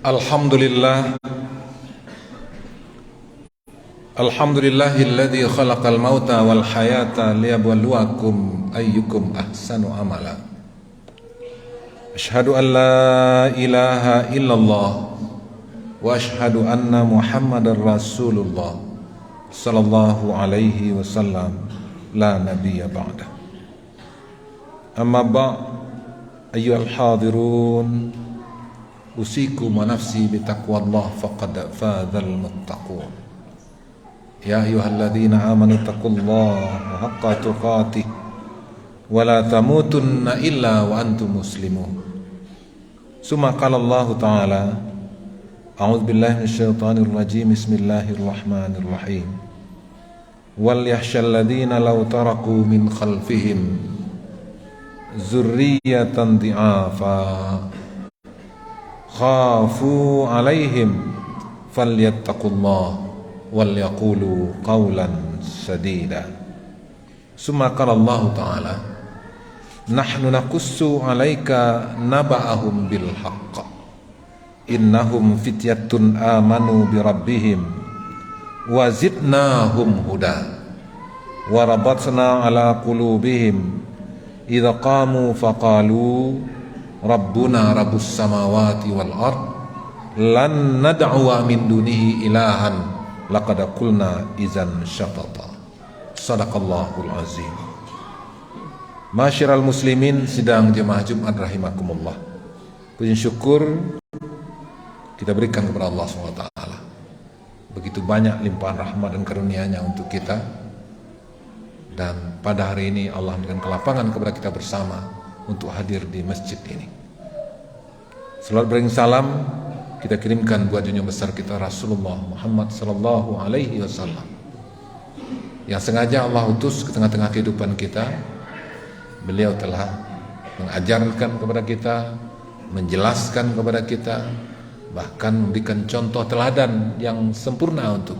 Alhamdulillah, alhamdulillahilladzi khalaqal mauta wal hayata liyabluwakum ayyukum ahsanu amala. Asyhadu an la ilaha illallah wa asyhadu anna Muhammadar Rasulullah sallallahu alaihi wasallam la nabiyya ba'da. Amma ba' ayyuhal hadirun, usikum wa nafsi bitaqwallah faqad fadzal muttaqun. Ya ayyuhalladzina amanu taqullaha haqqa tuqatih wa la tamutunna illa wa antum muslimun. Summa qala Allah ta'ala, a'udzu billahi minasyaitonir rajim, bismillahirrahmanirrahim. Wal yakhshal ladzina law taraku min khalfihim dzurriyyatan dhi'afa khafu alaihim falyattaqullah wal yaqulu qawlan sadida. Summa qala Allah ta'ala, nahnu naqussu alaika naba'ahum bil haqq innahum fityatun amanu bi rabbihim wa zidnahum huda wa rabatna ala qulubihim idza qamu faqalu Rabbuna Rabbus samawati wal ard lan nad'uwa min dunihi ilahan laqad qulna idzan syatata. Shadaqallahul azim. Masyiral muslimin, sidang jemaah Jumat rahimakumullah. Puji syukur kita berikan kepada Allah SWT. Begitu banyak limpahan rahmat dan karunia-Nya untuk kita. Dan pada hari ini Allah memberikan kelapangan kepada kita bersama untuk hadir di masjid ini. Salat bering salam kita kirimkan buat junjungan besar kita Rasulullah Muhammad sallallahu alaihi wasallam, yang sengaja Allah utus ke tengah-tengah kehidupan kita. Beliau telah mengajarkan kepada kita, menjelaskan kepada kita, bahkan memberikan contoh teladan yang sempurna untuk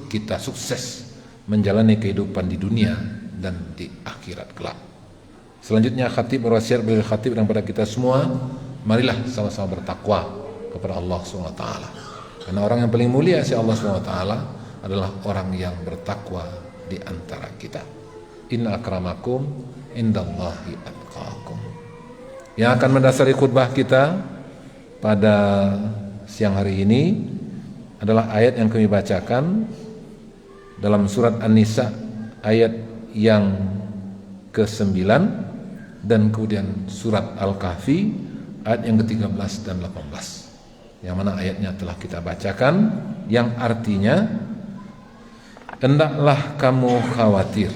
kita sukses menjalani kehidupan di dunia dan di akhirat kelak. Selanjutnya khatib berwasiat bagi khatib dan kepada kita semua, marilah sama-sama bertakwa kepada Allah SWT. Karena orang yang paling mulia si Allah SWT adalah orang yang bertakwa di antara kita. Inna akramakum indallahi atqakum. Yang akan mendasari khutbah kita pada siang hari ini adalah ayat yang kami bacakan dalam surat An-Nisa ayat yang ke-9 dan kemudian surat Al-Kahfi ayat yang ke-13 dan 18, yang mana ayatnya telah kita bacakan, yang artinya hendaklah kamu khawatir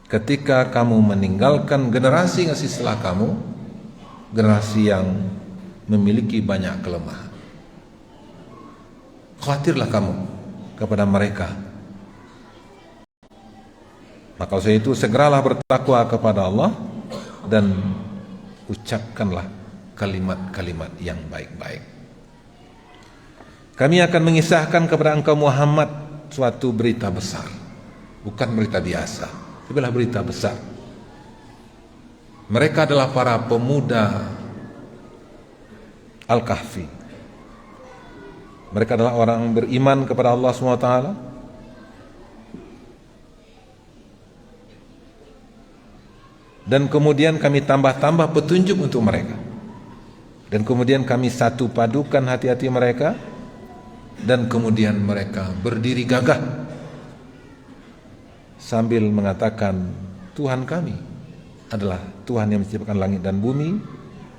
ketika kamu meninggalkan generasi setelah kamu, generasi yang memiliki banyak kelemahan. Khawatirlah kamu kepada mereka. Maka usai itu segeralah bertakwa kepada Allah dan ucapkanlah kalimat-kalimat yang baik-baik. Kami akan mengisahkan kepada engkau Muhammad suatu berita besar, bukan berita biasa, tapi adalah berita besar. Mereka adalah para pemuda Al-Kahfi. Mereka adalah orang beriman kepada Allah SWT, dan kemudian kami tambah-tambah petunjuk untuk mereka, dan kemudian kami satu padukan hati-hati mereka, dan kemudian mereka berdiri gagah sambil mengatakan, Tuhan kami adalah Tuhan yang menciptakan langit dan bumi,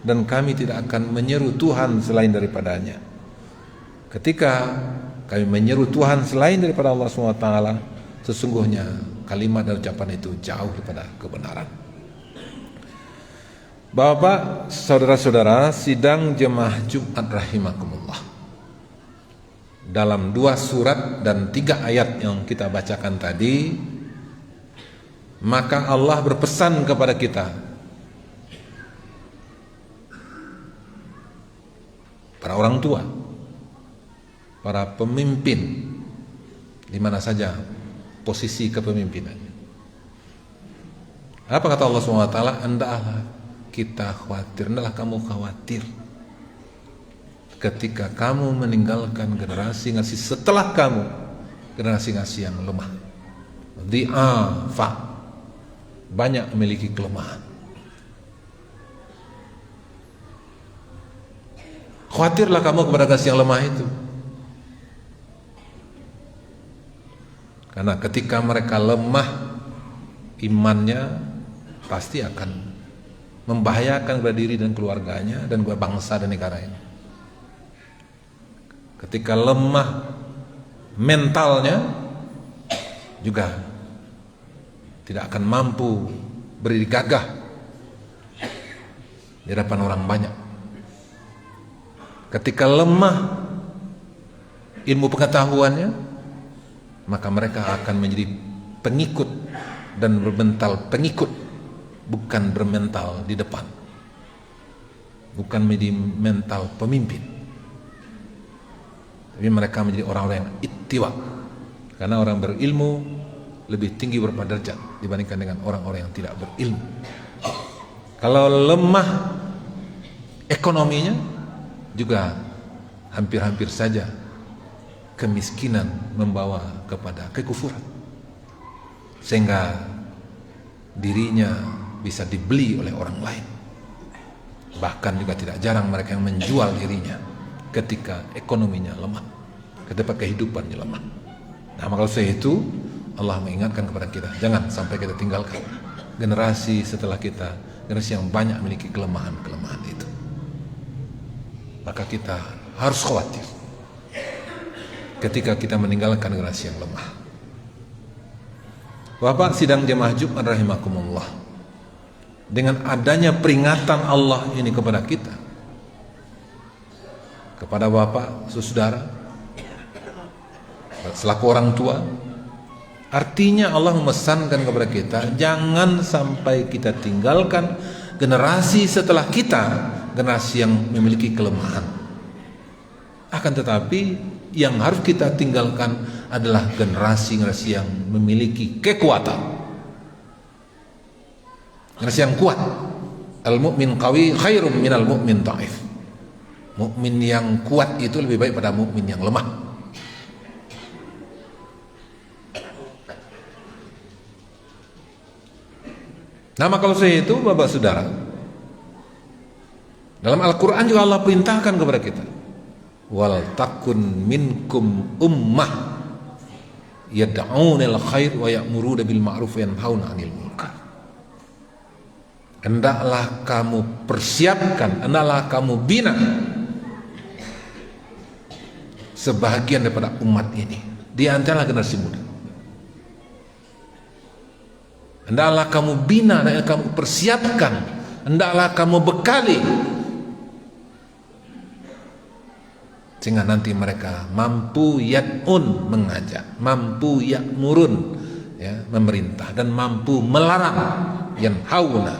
dan kami tidak akan menyeru Tuhan selain daripadanya. Ketika kami menyeru Tuhan selain daripada Allah SWT, sesungguhnya kalimat dan ucapan itu jauh daripada kebenaran. Bapak, saudara-saudara, sidang jemaah Jumat rahimakumullah. Dalam 2 surat dan 3 ayat yang kita bacakan tadi, maka Allah berpesan kepada kita, para orang tua, para pemimpin, di mana saja posisi kepemimpinannya. Apa kata Allah SWT? Hendaklah kita khawatir, hendaklah kamu khawatir ketika kamu meninggalkan generasi setelah kamu, generasi yang lemah, dhi'afa, banyak memiliki kelemahan. Khawatirlah kamu kepada generasi yang lemah itu, karena ketika mereka lemah imannya, pasti akan membahayakan kepada diri dan keluarganya dan kepada bangsa dan negara ini. Ketika lemah mentalnya, juga tidak akan mampu berdiri gagah di hadapan orang banyak. Ketika lemah ilmu pengetahuannya, maka mereka akan menjadi pengikut dan bermental pengikut, bukan bermental di depan, bukan menjadi mental pemimpin, tapi mereka menjadi orang-orang yang ittiwa, karena orang berilmu lebih tinggi beberapa derajat dibandingkan dengan orang-orang yang tidak berilmu. Kalau lemah ekonominya, juga hampir-hampir saja kemiskinan membawa kepada kekufuran, sehingga dirinya bisa dibeli oleh orang lain. Bahkan juga tidak jarang mereka yang menjual dirinya ketika ekonominya lemah, ketika kehidupannya lemah. Nah, maka saya itu Allah mengingatkan kepada kita, jangan sampai kita tinggalkan generasi setelah kita, generasi yang banyak memiliki kelemahan-kelemahan itu. Maka kita harus khawatir ketika kita meninggalkan generasi yang lemah. Bapak sidang jemaah Jumat rahimakumullah, dengan adanya peringatan Allah ini kepada kita, kepada Bapak, saudara, selaku orang tua, artinya Allah memesankan kepada kita, jangan sampai kita tinggalkan generasi setelah kita, generasi yang memiliki kelemahan. Akan tetapi yang harus kita tinggalkan adalah generasi-generasi yang memiliki kekuatan, generasi yang kuat. Al-mu'min qawi khairum minal mu'min dha'if. Mukmin yang kuat itu lebih baik pada mukmin yang lemah. Nah, maka kalau saya itu, Bapak Saudara, dalam Al-Quran juga Allah perintahkan kepada kita, wal takun minkum ummah yad'unal khair wa ya'muruna bil ma'ruf wa yanhauna 'anil munkar. Hendaklah kamu persiapkan, hendaklah kamu bina sebahagian daripada umat ini, di antara generasi muda. Hendaklah kamu bina dan kamu persiapkan, hendaklah kamu bekali, sehingga nanti mereka mampu yad'un, mengajak, mampu ya'murun, ya, memerintah, dan mampu melarang, yanhauna.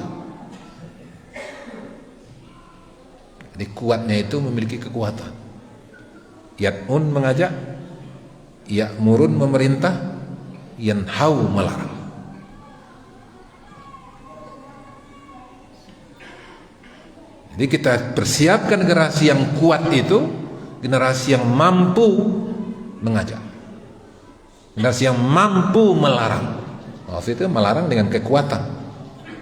Jadi kuatnya itu memiliki kekuatan. Yad'un, mengajak, ya'murun, memerintah, yanhau, melarang. Jadi kita persiapkan generasi yang kuat itu, generasi yang mampu mengajak, generasi yang mampu melarang. Maksudnya melarang dengan kekuatan.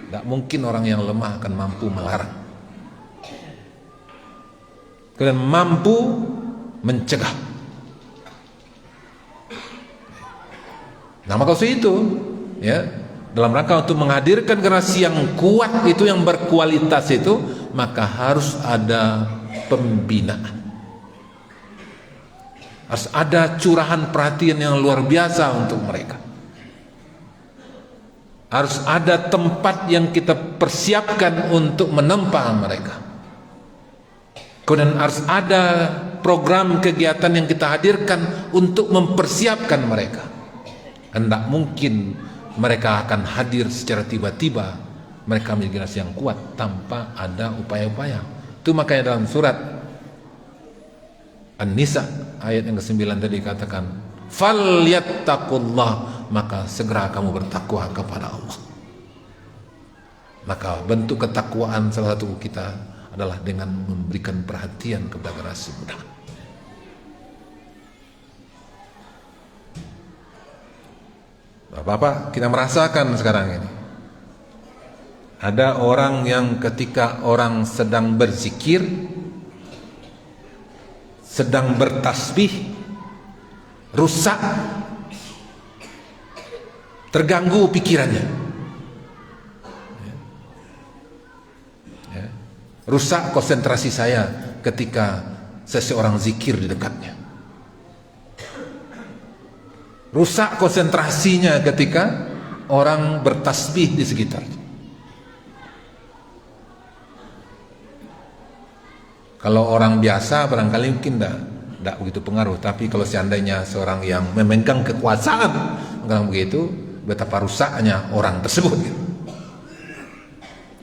Tidak mungkin orang yang lemah akan mampu melarang. Kemudian mampu mencegah. Nah, maka itu, ya, dalam rangka untuk menghadirkan generasi yang kuat itu, yang berkualitas itu, maka harus ada pembinaan. Harus ada curahan perhatian yang luar biasa untuk mereka. Harus ada tempat yang kita persiapkan untuk menempa mereka. Kemudian harus ada program kegiatan yang kita hadirkan untuk mempersiapkan mereka. Tidak mungkin mereka akan hadir secara tiba-tiba, mereka menjadi generasi yang kuat tanpa ada upaya-upaya. Itu makanya dalam surat An-Nisa ayat yang ke-9 tadi katakan, falyattaqullah, maka segera kamu bertakwa kepada Allah. Maka bentuk ketakwaan salah satu kita adalah dengan memberikan perhatian kepada generasi muda. Bapak-bapak, kita merasakan sekarang ini ada orang yang ketika orang sedang berzikir, sedang bertasbih, rusak, terganggu pikirannya, rusak konsentrasi saya ketika seseorang zikir di dekatnya, rusak konsentrasinya ketika orang bertasbih di sekitarnya. Kalau orang biasa barangkali mungkin tidak begitu pengaruh, tapi kalau seandainya seorang yang memegang kekuasaan orang begitu, betapa rusaknya orang tersebut.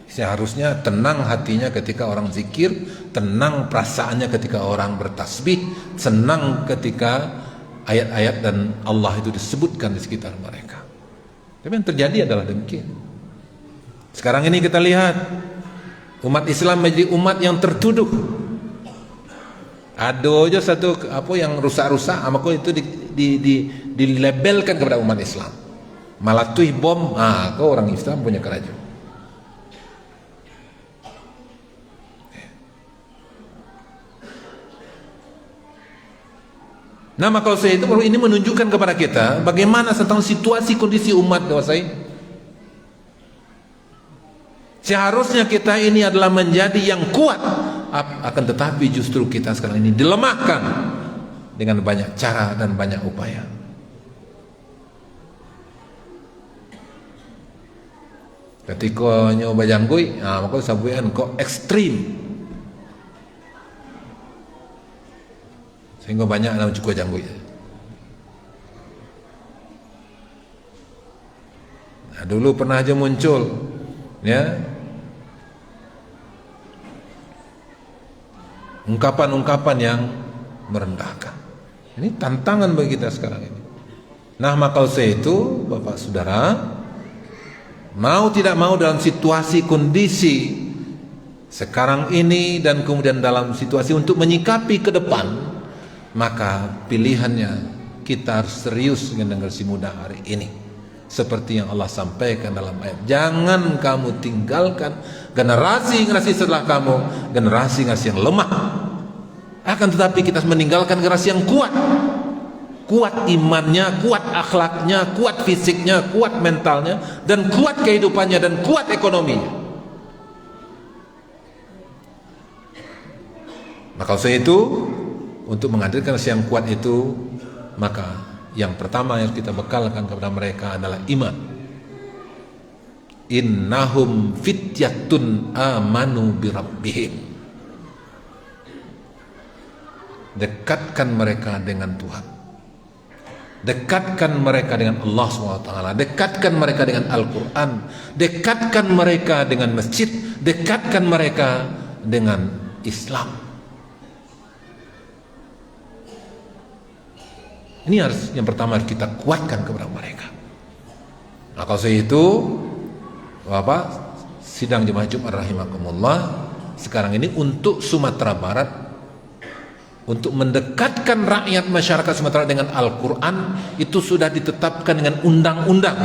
Seharusnya tenang hatinya ketika orang zikir, tenang perasaannya ketika orang bertasbih, senang ketika ayat-ayat dan Allah itu disebutkan di sekitar mereka. Tapi yang terjadi adalah demikian. Sekarang ini kita lihat umat Islam menjadi umat yang tertuduh. Ada aja satu yang rusak-rusak, maka itu dilabelkan kepada umat Islam. Malatui bom, kau orang Islam punya kerajaan. Nah, maka saya itu ini menunjukkan kepada kita bagaimana tentang situasi kondisi umat dewasa ini. Seharusnya kita ini adalah menjadi yang kuat, akan tetapi justru kita sekarang ini dilemahkan dengan banyak cara dan banyak upaya. Ketika nyoba janggui, maka sabuyan kok ekstrim, sehingga banyak nama cukup janggui. Nah, dulu pernah aja muncul, ya, ungkapan-ungkapan yang merendahkan. Ini tantangan bagi kita sekarang ini. Nah, maka itu Bapak Saudara, mau tidak mau dalam situasi kondisi sekarang ini dan kemudian dalam situasi untuk menyikapi ke depan, maka pilihannya kita harus serius dengan generasi muda hari ini. Seperti yang Allah sampaikan dalam ayat, jangan kamu tinggalkan generasi-generasi setelah kamu, generasi-generasi yang lemah. Akan tetapi kita meninggalkan generasi yang kuat, kuat imannya, kuat akhlaknya, kuat fisiknya, kuat mentalnya, dan kuat kehidupannya, dan kuat ekonominya. Maka saya itu untuk menghadirkan generasi yang kuat itu, maka yang pertama yang kita bekalkan kepada mereka adalah iman. Innahum fityatun amanu birabbihim. Dekatkan mereka dengan Tuhan, dekatkan mereka dengan Allah SWT, dekatkan mereka dengan Al-Quran, dekatkan mereka dengan masjid, dekatkan mereka dengan Islam. Ini harus yang pertama kita kuatkan kepada mereka. Nah, kalau saya itu Bapak sidang jemaah Jumat rahimakumullah sekarang ini untuk Sumatera Barat, untuk mendekatkan rakyat masyarakat Sumatera dengan Al-Quran, itu sudah ditetapkan dengan undang-undang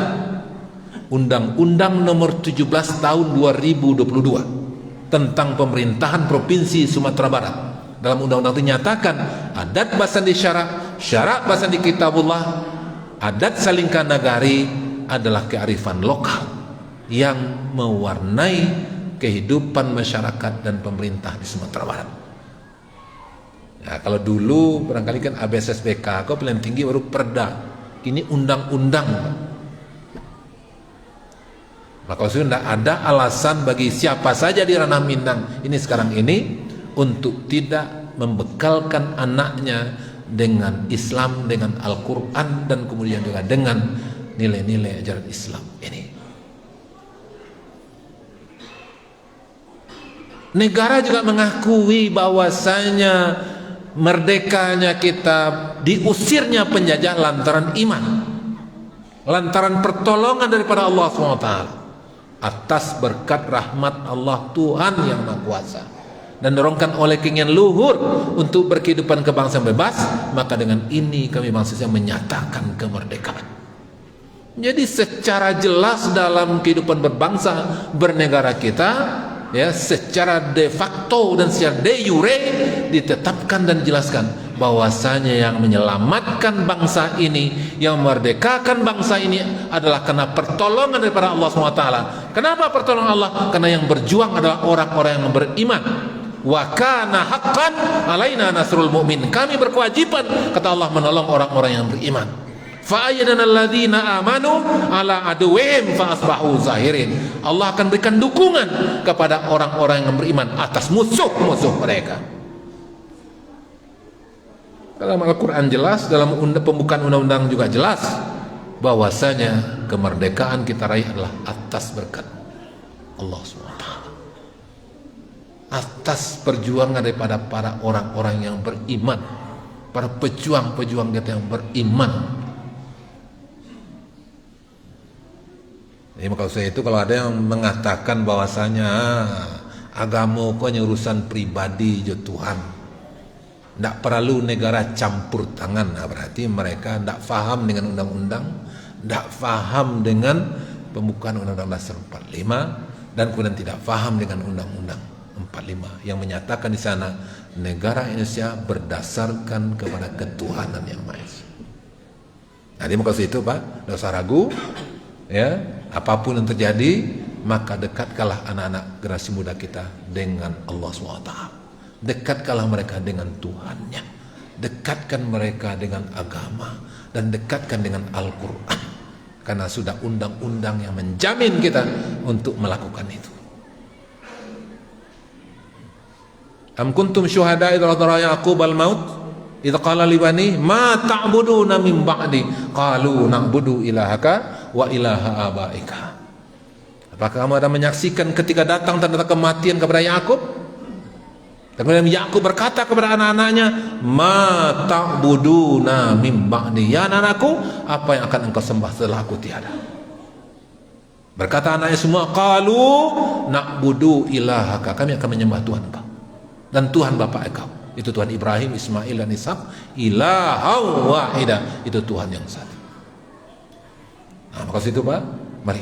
Undang-Undang nomor 17 tahun 2022 tentang pemerintahan Provinsi Sumatera Barat. Dalam undang-undang itu dinyatakan adat basan di syarak basan di kitabullah, adat salingkan nagari adalah kearifan lokal yang mewarnai kehidupan masyarakat dan pemerintah di Sumatera Barat. Nah, kalau dulu barangkali kan ABSSBK, kau paling tinggi baru perda, ini undang-undang. Maka sudah ada alasan bagi siapa saja di ranah Minang ini sekarang ini untuk tidak membekalkan anaknya dengan Islam, dengan Al-Quran, dan kemudian juga dengan nilai-nilai ajaran Islam ini. Negara juga mengakui bahwasanya merdekanya kita, diusirnya penjajah lantaran iman, lantaran pertolongan daripada Allah SWT. atas berkat rahmat Allah Tuhan yang Maha Kuasa dan dorongkan oleh keinginan luhur untuk berkehidupan kebangsaan bebas, maka dengan ini kami bangsa Indonesia menyatakan kemerdekaan. Jadi secara jelas dalam kehidupan berbangsa bernegara kita, ya, secara de facto dan secara de jure ditetapkan dan dijelaskan bahwasanya yang menyelamatkan bangsa ini, yang memerdekakan bangsa ini adalah karena pertolongan daripada Allah SWT. Kenapa pertolongan Allah? Karena yang berjuang adalah orang-orang yang beriman. Wa kana haqqan alaina nasrul mu'min. Kami berkewajiban, kata Allah, menolong orang-orang yang beriman. Fa ayyadana alladziina amanu ala aduwwihim fa asbahu zahirin. Allah akan berikan dukungan kepada orang-orang yang beriman atas musuh-musuh mereka. Dalam Al-Quran jelas, dalam pembukaan undang-undang juga jelas bahwasanya kemerdekaan kita raih adalah atas berkat Allah SWT, atas perjuangan daripada para orang-orang yang beriman, para pejuang-pejuang kita yang beriman. Jadi maksud saya itu, kalau ada yang mengatakan bahwasanya agama kok urusan pribadi je Tuhan, tidak perlu negara campur tangan, nah, berarti mereka tidak faham dengan undang-undang, tidak faham dengan pembukaan Undang-Undang Dasar 45, dan kemudian tidak faham dengan Undang-Undang 45 yang menyatakan di sana negara Indonesia berdasarkan kepada ketuhanan yang Maha Esa. Jadi maksud itu Pak, tidak usah ragu, ya, apapun yang terjadi, maka dekatkanlah anak-anak generasi muda kita dengan Allah SWT. Dekatkanlah mereka dengan Tuhannya, dekatkan mereka dengan agama, dan dekatkan dengan Al-Quran, karena sudah undang-undang yang menjamin kita untuk melakukan itu. Am kuntum syuhada idh hadara Yaqub al-maut idh qala li bani ma ta'buduna min ba'di qalu na'budu ilahaka wa ilaha abaika. Apakah kamu ada menyaksikan ketika datang tanda kematian kepada Yakub? Dan kemudian Yakub berkata kepada anak-anaknya, ma ta'buduna min ba'di, ya anak-anakku, apa yang akan engkau sembah setelah aku tiada? Berkata anaknya semua, qalu na'budu ilahaka, kami akan menyembah Tuhan engkau dan Tuhan bapak engkau, itu Tuhan Ibrahim, Ismail dan Ishak, ilaha wahida, itu Tuhan yang satu. Nah, maka situ Pak, mari,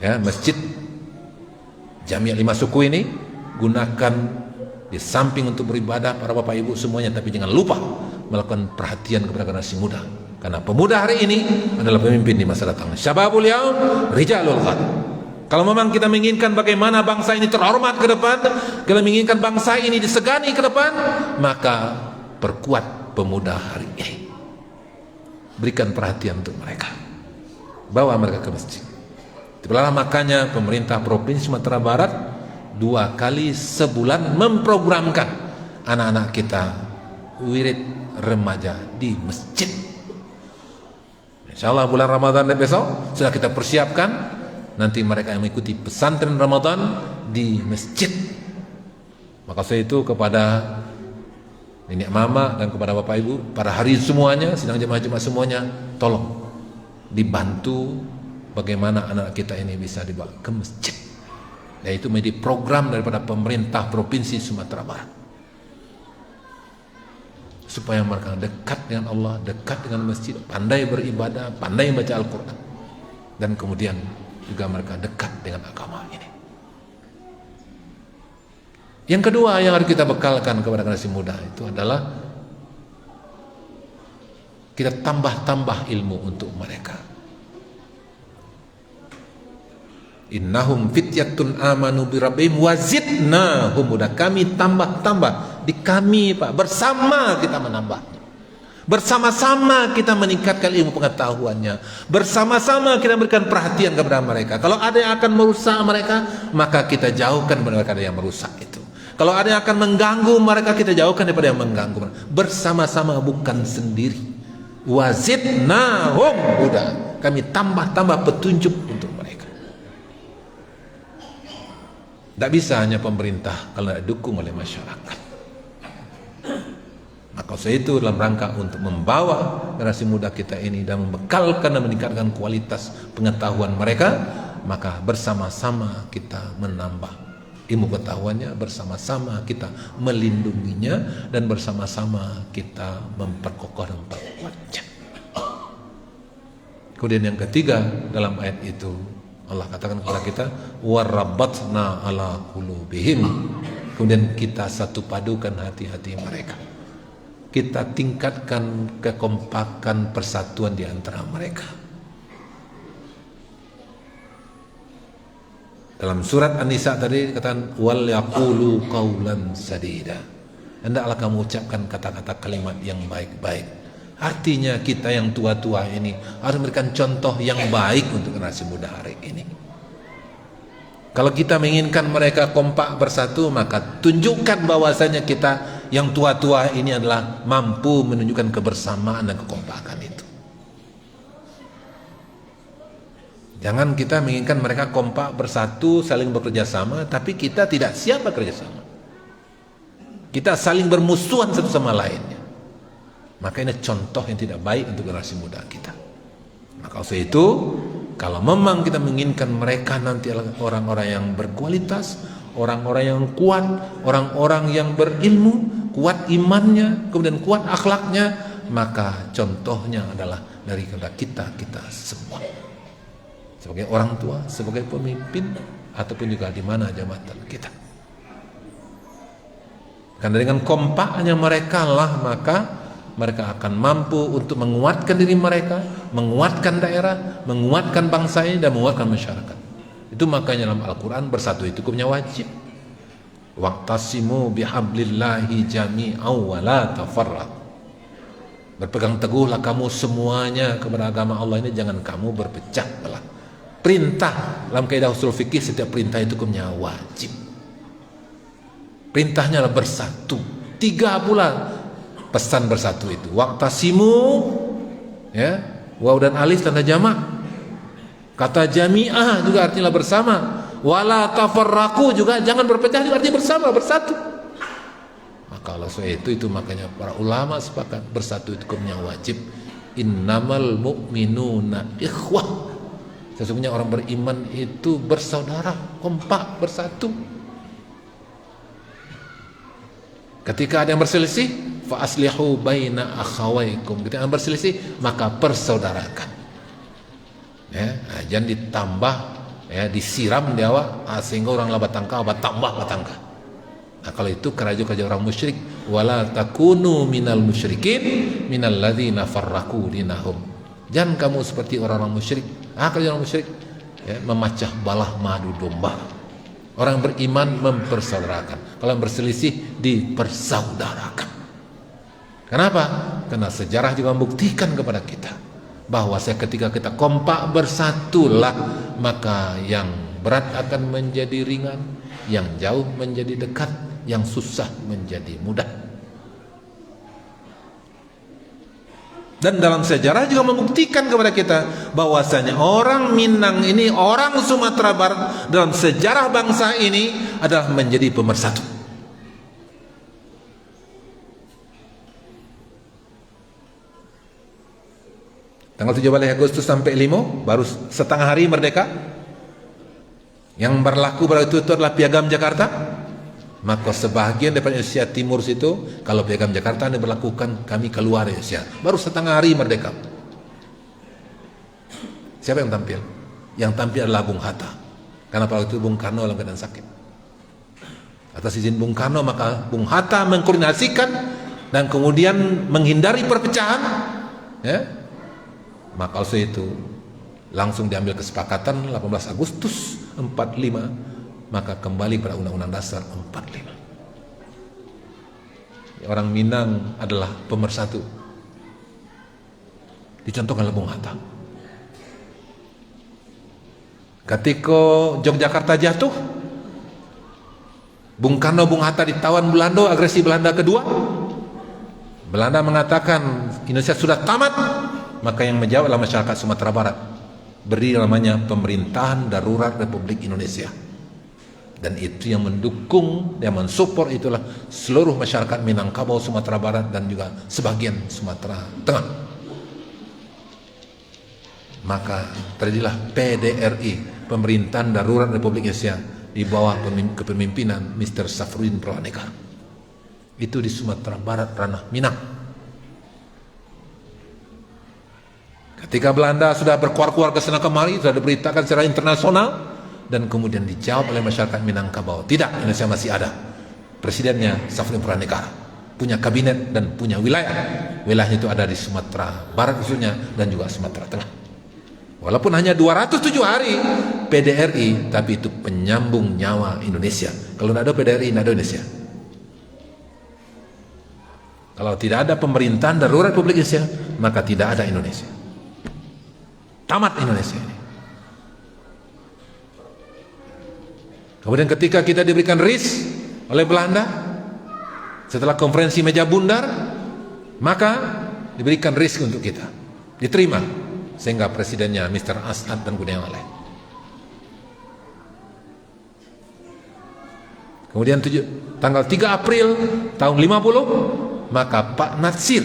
ya, masjid Jami' 5 suku ini gunakan di samping untuk beribadah para bapak ibu semuanya, tapi jangan lupa melakukan perhatian kepada generasi muda, karena pemuda hari ini adalah pemimpin di masa datang. Syababul yaum rijalul ghad. Kalau memang kita menginginkan bagaimana bangsa ini terhormat ke depan, kita menginginkan bangsa ini disegani ke depan, maka perkuat pemuda hari ini, berikan perhatian untuk mereka, bawa mereka ke masjid. Itulah makanya pemerintah Provinsi Sumatera Barat 2 kali sebulan memprogramkan anak-anak kita wirid remaja di masjid. Insyaallah bulan Ramadan besok sudah kita persiapkan, nanti mereka yang mengikuti pesantren Ramadan di masjid. Maka saya itu kepada nenek mama dan kepada bapak ibu, para hari semuanya, sidang jemaah-jemaah semuanya, tolong dibantu bagaimana anak kita ini bisa dibawa ke masjid. Yaitu menjadi program daripada pemerintah Provinsi Sumatera Barat, supaya mereka dekat dengan Allah, dekat dengan masjid, pandai beribadah, pandai baca Al-Quran, dan kemudian juga mereka dekat dengan agama ini. Yang kedua yang harus kita bekalkan kepada generasi muda itu adalah kita tambah-tambah ilmu untuk mereka. Innahum fityatun amanu birabbihim wazidnahum huda. Kami tambah-tambah di kami Pak, bersama kita menambahnya, bersama-sama kita meningkatkan ilmu pengetahuannya, bersama-sama kita berikan perhatian kepada mereka. Kalau ada yang akan merusak mereka, maka kita jauhkan mereka dari yang merusak itu. Kalau ada yang akan mengganggu mereka, kita jauhkan daripada yang mengganggu mereka. Bersama-sama, bukan sendiri. Wazidnahum huda. Kami tambah-tambah petunjuk untuk mereka. Tidak bisa hanya pemerintah kalau tidak didukung oleh masyarakat. Maka saya itu dalam rangka untuk membawa generasi muda kita ini dan membekalkan dan meningkatkan kualitas pengetahuan mereka, maka bersama-sama kita menambah ilmu pengetahuannya, bersama-sama kita melindunginya, dan bersama-sama kita memperkokoh dan memperkuatnya. Kemudian yang ketiga dalam ayat itu Allah katakan kepada kita, warabatna ala qulubihim. Kemudian kita satu padukan hati-hati mereka. Kita tingkatkan kekompakan persatuan di antara mereka. Dalam surat An-Nisa tadi dikatakan wal yaqulu qaulan sadida. Hendaklah kamu ucapkan kata-kata kalimat yang baik-baik. Artinya kita yang tua-tua ini harus memberikan contoh yang baik untuk generasi muda hari ini. Kalau kita menginginkan mereka kompak bersatu, maka tunjukkan bahwasanya kita yang tua-tua ini adalah mampu menunjukkan kebersamaan dan kekompakan itu. Jangan kita menginginkan mereka kompak bersatu, saling bekerja sama, tapi kita tidak siap bekerja sama. Kita saling bermusuhan satu sama lainnya. Maka ini contoh yang tidak baik untuk generasi muda kita. Maka oleh itu, kalau memang kita menginginkan mereka nanti adalah orang-orang yang berkualitas, orang-orang yang kuat, orang-orang yang berilmu, kuat imannya, kemudian kuat akhlaknya, maka contohnya adalah dari kita semua. Sebagai orang tua, sebagai pemimpin, ataupun juga di mana jabatan kita. Karena dengan kompaknya mereka lah, maka mereka akan mampu untuk menguatkan diri mereka, menguatkan daerah, menguatkan bangsa ini, dan menguatkan masyarakat. Itu makanya dalam Al-Quran bersatu itu hukumnya wajib. Waqtasimu bihablillahi jami'aw wa la tafarraq. Berpegang teguhlah kamu semuanya kepada agama Allah ini, jangan kamu berpecah belah. Perintah dalam kaidah usul fikih, setiap perintah itu hukumnya wajib. Perintahnya adalah bersatu. 3 pula pesan bersatu itu. Waqtasimu, ya, waw dan alif tanda jamak. Kata jami'ah juga artinya bersama. Wala tafarraqu juga jangan berpecah, juga artinya bersama, bersatu. Maka kalau soal itu makanya para ulama sepakat bersatu itu hukumnya wajib. Innamal mu'minuna ikhwah. Sesungguhnya orang beriman itu bersaudara, kompak, bersatu. Ketika ada yang berselisih, fa aslihu baina akhawaikum. Ketika ada yang berselisih, maka persaudarakan. Ya, jangan ditambah, ya, disiram di awak, sehingga orang lah batangka, tambah batangka. Nah, kalau itu kerja orang musyrik, wala takunu minal musyrikin minal ladzina farraqu dinahum. Jangan kamu seperti orang-orang musyrik. Kerja orang musyrik, ya, memecah balah madu domba. Orang beriman mempersaudarakan. Kalau berselisih dipersaudarakan. Kenapa? Karena sejarah juga membuktikan kepada kita bahwa ketika kita kompak bersatulah, maka yang berat akan menjadi ringan, yang jauh menjadi dekat, yang susah menjadi mudah. Dan dalam sejarah juga membuktikan kepada kita bahwasanya orang Minang ini, orang Sumatera Barat dalam sejarah bangsa ini adalah menjadi pemersatu. Tanggal 17 Agustus sampai 5 baru setengah hari merdeka. Yang berlaku pada itu adalah Piagam Jakarta. Maka sebahagian daripada Indonesia Timur situ, kalau Piagam Jakarta ini berlakukan, kami keluar Indonesia. Baru setengah hari merdeka. Siapa yang tampil? Yang tampil adalah Bung Hatta. Karena pada waktu itu Bung Karno dalam keadaan sakit. Atas izin Bung Karno, maka Bung Hatta mengkoordinasikan dan kemudian menghindari perpecahan. Ya, maka oleh itu langsung diambil kesepakatan 18 Agustus 45. Maka kembali pada Undang-Undang Dasar 45. Orang Minang adalah pemersatu. Dicontohkan oleh Bung Hatta. Ketika Yogyakarta jatuh, Bung Karno, Bung Hatta ditawan Belanda, agresi Belanda kedua. Belanda mengatakan Indonesia sudah tamat, maka yang menjawab adalah masyarakat Sumatera Barat. Beri namanya Pemerintahan Darurat Republik Indonesia. Dan itu yang mendukung, yang mensupport itulah seluruh masyarakat Minangkabau, Sumatera Barat, dan juga sebagian Sumatera Tengah. Maka terjadilah PDRI, pemerintahan darurat Republik Indonesia di bawah kepemimpinan Mr. Safruddin Prawaneka. Itu di Sumatera Barat, ranah Minang. Ketika Belanda sudah berkuar-kuar ke sana kemari, sudah diberitakan secara internasional, dan kemudian dijawab oleh masyarakat Minangkabau, tidak, Indonesia masih ada. Presidennya Safruddin Prawaneka, punya kabinet dan punya wilayah. Wilayahnya itu ada di Sumatera Barat khususnya dan juga Sumatera Tengah. Walaupun hanya 207 hari PDRI, tapi itu penyambung nyawa Indonesia. Kalau tidak ada PDRI, tidak ada Indonesia. Kalau tidak ada pemerintahan darurat Republik Indonesia, maka tidak ada Indonesia. Tamat Indonesia ini. Kemudian ketika kita diberikan RIS oleh Belanda, setelah konferensi meja bundar, maka diberikan RIS untuk kita, diterima, sehingga presidennya Mr. Asad dan kemudian yang lain. Kemudian tanggal 3 April tahun 50, maka Pak Natsir,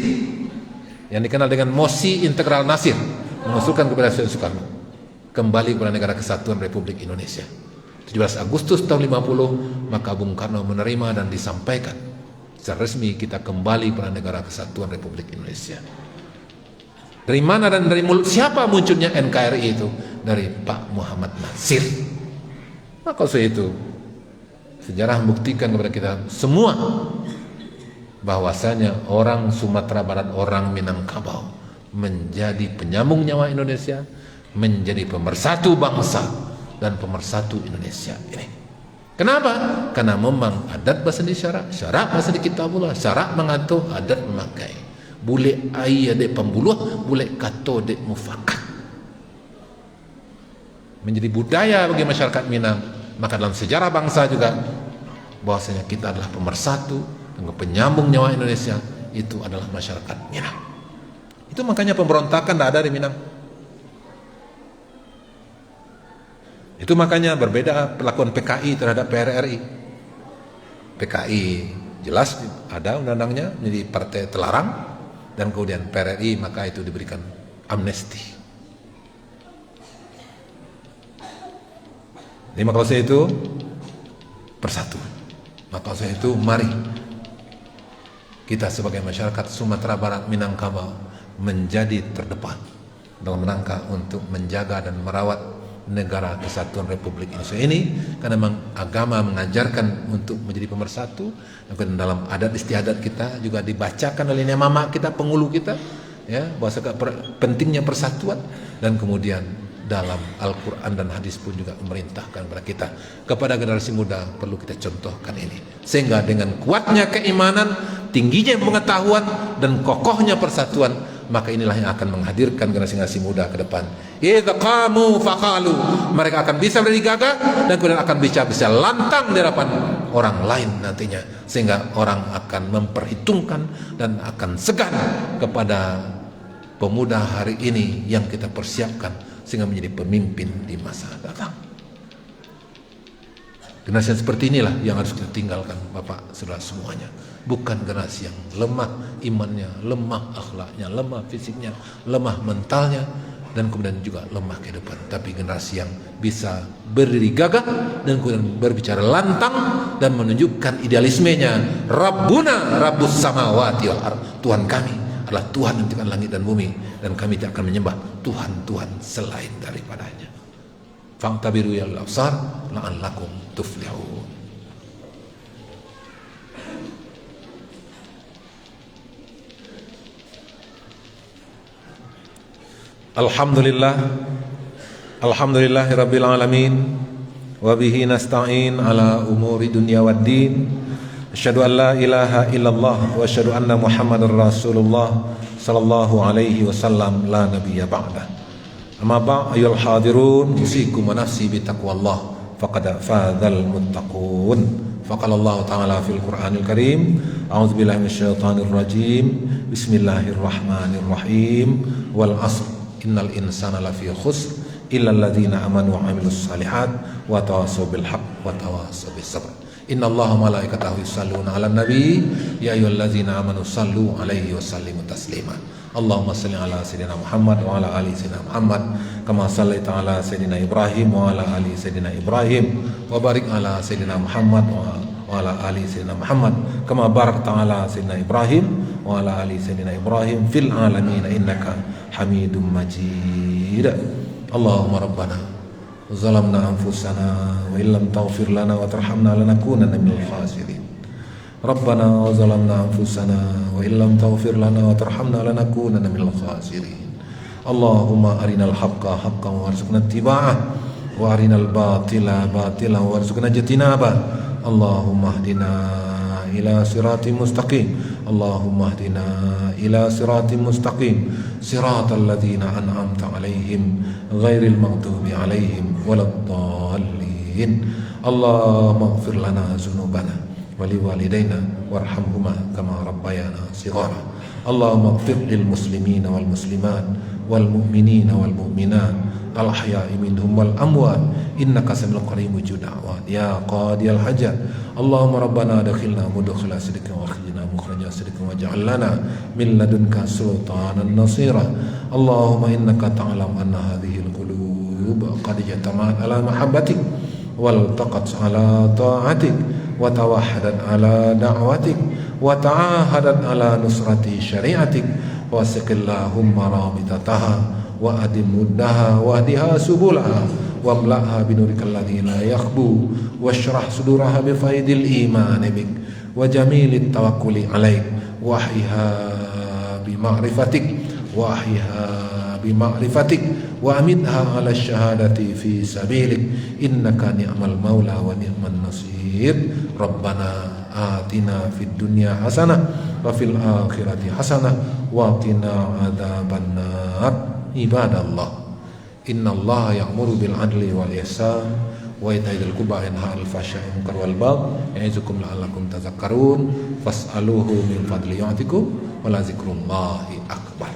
yang dikenal dengan Mosi Integral Nasir, mengusulkan kepada Presiden Soekarno kembali kepada negara kesatuan Republik Indonesia. 17 Agustus tahun 50, maka Bung Karno menerima dan disampaikan secara resmi kita kembali pada negara kesatuan Republik Indonesia. Dari mana dan dari mulut siapa munculnya NKRI itu? Dari Pak Muhammad Natsir. Maka soal itu sejarah membuktikan kepada kita semua bahwasanya orang Sumatera Barat, orang Minangkabau menjadi penyambung nyawa Indonesia, menjadi pemersatu bangsa dan pemersatu Indonesia ini. Kenapa? Karena memang adat bahasa di syarak, syarak bahasa di kitabullah, syarak mengatur, adat memakai. Bule ai adek pembuluh, bule kato dek mufakat. Menjadi budaya bagi masyarakat Minang. Maka dalam sejarah bangsa juga bahwasanya kita adalah pemersatu dan penyambung nyawa Indonesia, itu adalah masyarakat Minang. Itu makanya pemberontakan tidak ada di Minang. Itu makanya berbeda perlakuan PKI terhadap PRRI. PKI jelas ada undang-undangnya menjadi partai terlarang, dan kemudian PRRI maka itu diberikan amnesti. Jadi maka saya itu persatu. Maka saya itu mari kita sebagai masyarakat Sumatera Barat Minangkabau menjadi terdepan dalam rangka untuk menjaga dan merawat negara kesatuan Republik Indonesia ini, karena memang agama mengajarkan untuk menjadi pemersatu, dan dalam adat istiadat kita juga dibacakan oleh mama kita, penghulu kita, ya, bahwa pentingnya persatuan, dan kemudian dalam Al-Quran dan hadis pun juga memerintahkan kepada kita, kepada generasi muda perlu kita contohkan ini, sehingga dengan kuatnya keimanan, tingginya pengetahuan dan kokohnya persatuan, maka inilah yang akan menghadirkan generasi muda ke depan. Idza qamu faqalu, mereka akan bisa berdiri gagah dan kemudian akan bisa lantang di hadapan orang lain nantinya, sehingga orang akan memperhitungkan dan akan segan kepada pemuda hari ini yang kita persiapkan sehingga menjadi pemimpin di masa datang. Generasi seperti inilah yang harus kita tinggalkan, Bapak Saudara semuanya. Bukan generasi yang lemah imannya, lemah akhlaknya, lemah fisiknya, lemah mentalnya, dan kemudian juga lemah kehidupan. Tapi generasi yang bisa berdiri gagah dan kemudian berbicara lantang dan menunjukkan idealismenya. Rabbuna Rabbus samawati wal ardh, Tuhan kami adalah Tuhan yang menciptakan langit dan bumi, dan kami tidak akan menyembah Tuhan-Tuhan selain daripadanya. Fa'tabiru ya al-absar la'allakum tuflihun. Alhamdulillahi rabbil alamin, wa bihi nasta'in ala umuri dunya waddin. Asyhadu an la ilaha illallah wa asyhadu anna Muhammadar Rasulullah sallallahu alaihi wasallam, la nabiyya ba'dah. Amma ba'd, ayyuhal hadirun, usikum wa nafsi bi taqwallah faqad fadzal muttaqun. Faqala Allah Ta'ala fil Qur'anil Karim, a'udzu billahi minasyaitonir rajim. Bismillahirrahmanirrahim. Wal 'asr innal insana lafi khusr illa alladzina amanu wa 'amilus shalihat wa tawassaw bil haqq wa tawassaw bis sabr. Innallaha malaikatahu yusholluna 'alan nabi ya ayyuhalladzina amanu shallu 'alaihi wa sallimu taslima. Allahumma salli ala Sayyidina Muhammad wa ala ali Sayyidina Muhammad kama sallaita ala Sayyidina Ibrahim wa ala ali Sayyidina Ibrahim wa barik ala Sayyidina Muhammad wa ala ali Sayyidina Muhammad kama barakta ala Sayyidina Ibrahim wa ala ali Sayyidina Ibrahim fil alamin innaka Hamidum Majid. Allahumma rabbana zalamna anfusana wa illam taghfir lana wa tarhamna lanakunanna minal khasirin. Rabbana zalamna anfusana wa illam taghfir lana wa tarhamna lanakunanna minal khasirin. Allahumma arinal haqqa haqqan warzuqna ittiba'ah wa arinal batila batilan warzuqna ijtinabah. Allahumma hdina ila siratim mustaqim. Allahumma hdina ila siratim mustaqim. Siratal ladzina an'amta 'alaihim ghairil maghdubi 'alaihim waladdallin. Allahumma ighfir lana dzunubana wali walidaina warhamhuma kama rabbayana shighara. Allahumma ighfir lil muslimina wal muslimat wal mu'minina wal mu'minat al ahya'i minhum wal amwat innaka samiul qarib mujib da'wat ya qadiyal hajat. Allahumma rabbana adkhilna mudkhala sidqin wa akhrijna mukhraja sidqin waj'al lana min ladunka sultanan nasira. Allahumma innaka ta'lam anna hadhihi al qulub qad jatamat ala mahabbatik wal taqat ala ta'atik wa tawahadat ala da'watik wa ta'ahadat ala nusrati syariatik wa siqillahumma rabitataha wa adim muddaha wa hdiha subulaha wa mla'ha binurikal ladzi la yakhbu wa syrah suduraha bi faidil iman bik wa jamilit tawakkuli alaik wa ahyiha bi ma'rifatik wa ahyiha bi ma'rifatik wa amitha ala syahadati fi sabilik innaka ni'mal maula wa ni'man nasir. Rabbana atina fid dunya hasanah wa fil akhirati hasanah wa qina adzabannar. Ibadallah, innallaha ya'muru bil adli wal ihsan wa ita'i dzil qurba wa yanha 'anil fahsya'i wal munkari wal baghi ya'izukum la'allakum tadhakkarun fas'aluhu min fadli yu'tikum wa la dzikrullahi akbar.